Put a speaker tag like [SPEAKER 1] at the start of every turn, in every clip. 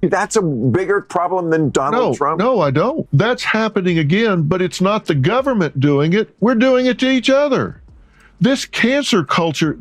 [SPEAKER 1] That's a bigger problem than Donald Trump?
[SPEAKER 2] No, I don't. That's happening again, but it's not the government doing it. We're doing it to each other. This cancel culture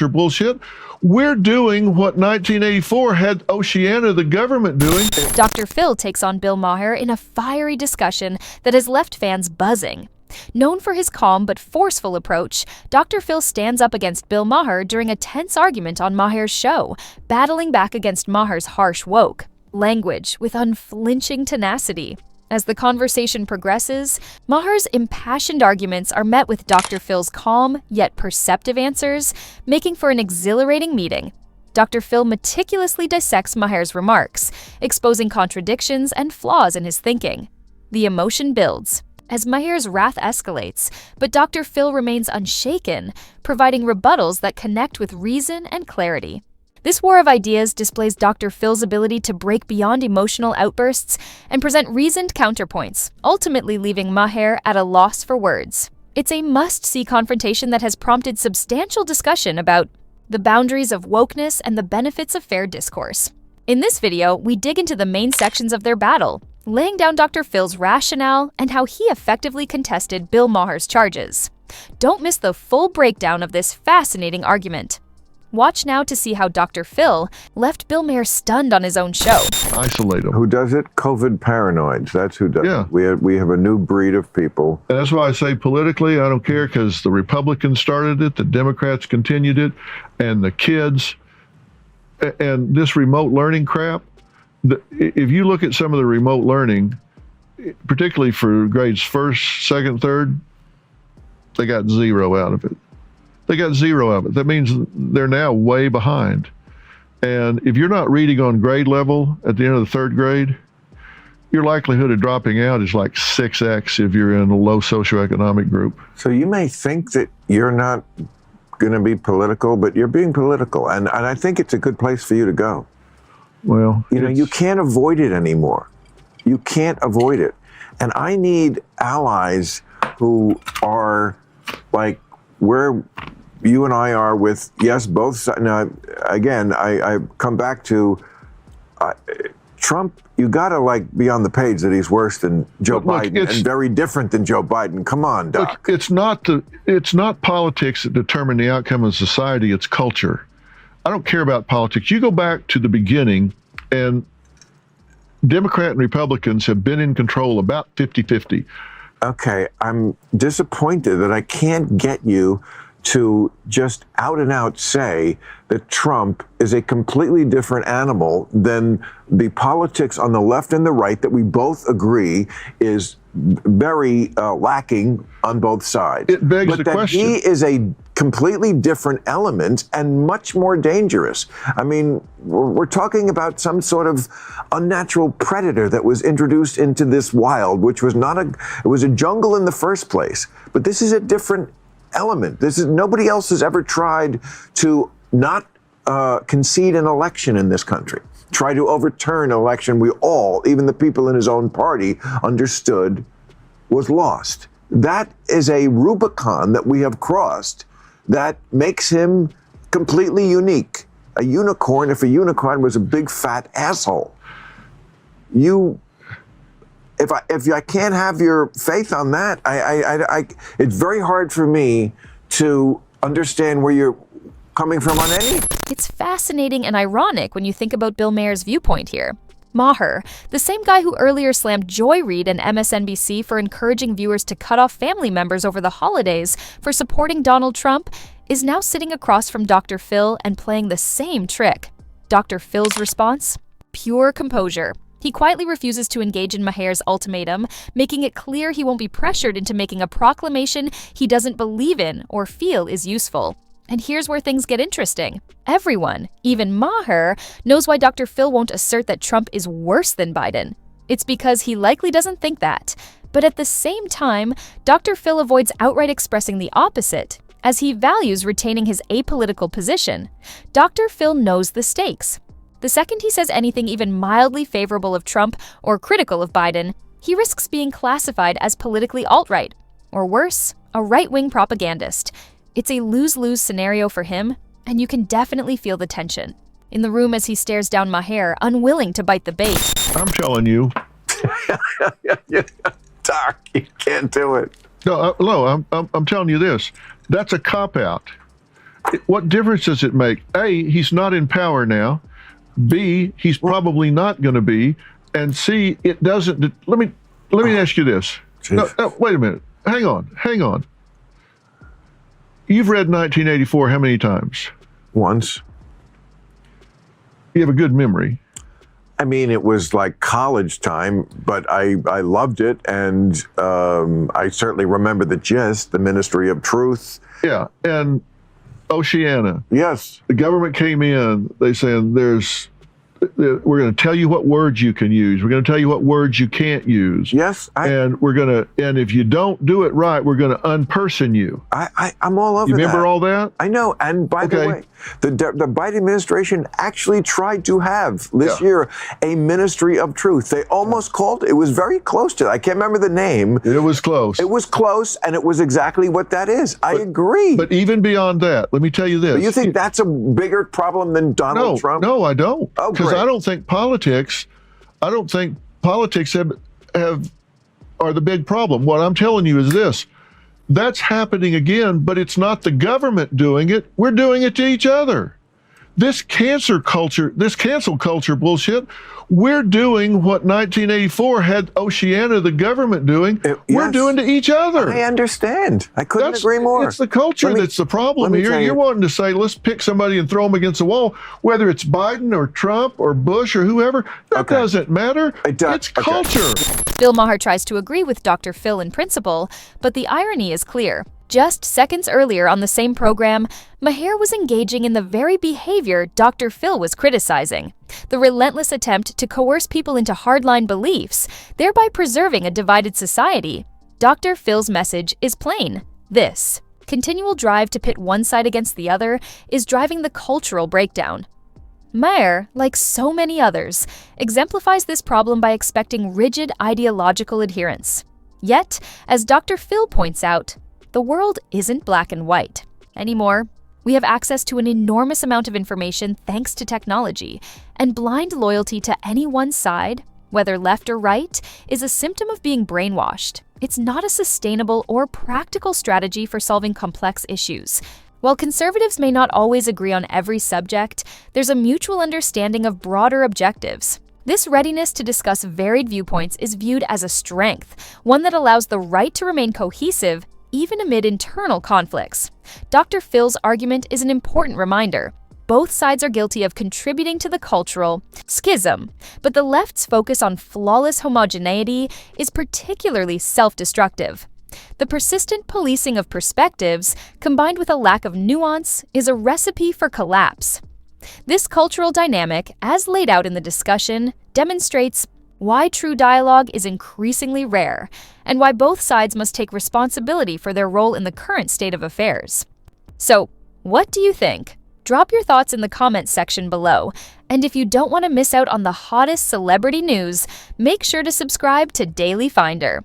[SPEAKER 2] bullshit, we're doing what 1984 had Oceania, the government, doing.
[SPEAKER 3] Dr. Phil takes on Bill Maher in a fiery discussion that has left fans buzzing. Known for his calm but forceful approach, Dr. Phil stands up against Bill Maher during a tense argument on Maher's show, battling back against Maher's harsh woke language with unflinching tenacity. As the conversation progresses, Maher's impassioned arguments are met with Dr. Phil's calm yet perceptive answers, making for an exhilarating meeting. Dr. Phil meticulously dissects Maher's remarks, exposing contradictions and flaws in his thinking. The emotion builds as Maher's wrath escalates, but Dr. Phil remains unshaken, providing rebuttals that connect with reason and clarity. This war of ideas displays Dr. Phil's ability to break beyond emotional outbursts and present reasoned counterpoints, ultimately leaving Maher at a loss for words. It's a must-see confrontation that has prompted substantial discussion about the boundaries of wokeness and the benefits of fair discourse. In this video, we dig into the main sections of their battle, laying down Dr. Phil's rationale and how he effectively contested Bill Maher's charges. Don't miss the full breakdown of this fascinating argument. Watch now to see how Dr. Phil left Bill Maher stunned on his own show.
[SPEAKER 2] Isolate them.
[SPEAKER 1] Who does it? COVID paranoids. That's who does
[SPEAKER 2] Yeah.
[SPEAKER 1] it. We have a new breed of people.
[SPEAKER 2] And that's why I say politically, I don't care, because the Republicans started it, the Democrats continued it, and the kids, and this remote learning crap. If you look at some of the remote learning, particularly for grades 1st, 2nd, 3rd, they got 0 out of it. They got 0 of it. That means they're now way behind. And if you're not reading on grade level at the end of the 3rd grade, your likelihood of dropping out is like 6x if you're in a low socioeconomic group.
[SPEAKER 1] So you may think that you're not going to be political, but you're being political. And I think it's a good place for you to go.
[SPEAKER 2] Well,
[SPEAKER 1] you know, you can't avoid it anymore. You can't avoid it. And I need allies who are like where you and I are with, yes, both sides. Now, again, I come back to Trump. You got to like be on the page that he's worse than Joe Biden and very different than Joe Biden. Come on, Doc.
[SPEAKER 2] Look, it's not politics that determine the outcome of society. It's culture. I don't care about politics. You go back to the beginning, and Democrat and Republicans have been in control about 50-50.
[SPEAKER 1] Okay, I'm disappointed that I can't get you to just out and out say that Trump is a completely different animal than the politics on the left and the right that we both agree is very lacking on both sides.
[SPEAKER 2] It begs the question.
[SPEAKER 1] He is a completely different element and much more dangerous. I mean, we're talking about some sort of unnatural predator that was introduced into this wild, which was it was a jungle in the first place. But this is a different element. Nobody else has ever tried to not concede an election in this country, try to overturn an election we all, even the people in his own party, understood was lost. That is a Rubicon that we have crossed that makes him completely unique. A unicorn, if a unicorn was a big fat asshole. If I can't have your faith on that, it's very hard for me to understand where you're coming from on any.
[SPEAKER 3] It's fascinating and ironic when you think about Bill Maher's viewpoint here. Maher, the same guy who earlier slammed Joy Reid and MSNBC for encouraging viewers to cut off family members over the holidays for supporting Donald Trump, is now sitting across from Dr. Phil and playing the same trick. Dr. Phil's response? Pure composure. He quietly refuses to engage in Maher's ultimatum, making it clear he won't be pressured into making a proclamation he doesn't believe in or feel is useful. And here's where things get interesting. Everyone, even Maher, knows why Dr. Phil won't assert that Trump is worse than Biden. It's because he likely doesn't think that. But at the same time, Dr. Phil avoids outright expressing the opposite, as he values retaining his apolitical position. Dr. Phil knows the stakes. The second he says anything even mildly favorable of Trump or critical of Biden, he risks being classified as politically alt-right, or worse, a right-wing propagandist. It's a lose-lose scenario for him, and you can definitely feel the tension. in the room as he stares down Maher, unwilling to bite the bait.
[SPEAKER 2] I'm telling you.
[SPEAKER 1] Doc, you can't do it.
[SPEAKER 2] No, I'm telling you this. That's a cop-out. What difference does it make? A, he's not in power now. B, he's probably not going to be. And C, it doesn't. Let me ask you this. No, wait a minute. Hang on. You've read 1984 how many times?
[SPEAKER 1] Once.
[SPEAKER 2] You have a good memory.
[SPEAKER 1] I mean, it was like college time, but I loved it, and I certainly remember the gist, the Ministry of Truth.
[SPEAKER 2] Yeah, and Oceana.
[SPEAKER 1] Yes.
[SPEAKER 2] The government came in. They said, we're going to tell you what words you can use. We're going to tell you what words you can't use.
[SPEAKER 1] Yes.
[SPEAKER 2] And if you don't do it right, we're going to unperson you.
[SPEAKER 1] I'm all over that.
[SPEAKER 2] You remember all that?
[SPEAKER 1] I know. And by the way, the Biden administration actually tried to have this year a Ministry of Truth. They almost called it was very close to it. I can't remember the name.
[SPEAKER 2] It was close.
[SPEAKER 1] It was close, and it was exactly what that is. I agree.
[SPEAKER 2] But even beyond that, let me tell you this.
[SPEAKER 1] But you think that's a bigger problem than Donald Trump?
[SPEAKER 2] No, I don't.
[SPEAKER 1] Oh,
[SPEAKER 2] because
[SPEAKER 1] great.
[SPEAKER 2] I don't think politics are the big problem. What I'm telling you is this. That's happening again, but it's not the government doing it. We're doing it to each other. This cancel culture bullshit, we're doing what 1984 had Oceana, the government, doing. We're doing to each other.
[SPEAKER 1] I understand. I couldn't agree more.
[SPEAKER 2] It's the culture that's the problem here. You're wanting to say, let's pick somebody and throw them against the wall, whether it's Biden or Trump or Bush or whoever. That doesn't matter. It's culture.
[SPEAKER 3] Bill Maher tries to agree with Dr. Phil in principle, but the irony is clear. Just seconds earlier on the same program, Maher was engaging in the very behavior Dr. Phil was criticizing, the relentless attempt to coerce people into hardline beliefs, thereby preserving a divided society. Dr. Phil's message is plain. This continual drive to pit one side against the other is driving the cultural breakdown. Maher, like so many others, exemplifies this problem by expecting rigid ideological adherence. Yet, as Dr. Phil points out, the world isn't black and white anymore. We have access to an enormous amount of information thanks to technology, and blind loyalty to any one side, whether left or right, is a symptom of being brainwashed. It's not a sustainable or practical strategy for solving complex issues. While conservatives may not always agree on every subject, there's a mutual understanding of broader objectives. This readiness to discuss varied viewpoints is viewed as a strength, one that allows the right to remain cohesive even amid internal conflicts. Dr. Phil's argument is an important reminder. Both sides are guilty of contributing to the cultural schism, but the left's focus on flawless homogeneity is particularly self-destructive. The persistent policing of perspectives, combined with a lack of nuance, is a recipe for collapse. This cultural dynamic, as laid out in the discussion, demonstrates why true dialogue is increasingly rare, and why both sides must take responsibility for their role in the current state of affairs. So, what do you think? Drop your thoughts in the comments section below, and if you don't want to miss out on the hottest celebrity news, make sure to subscribe to Daily Finder.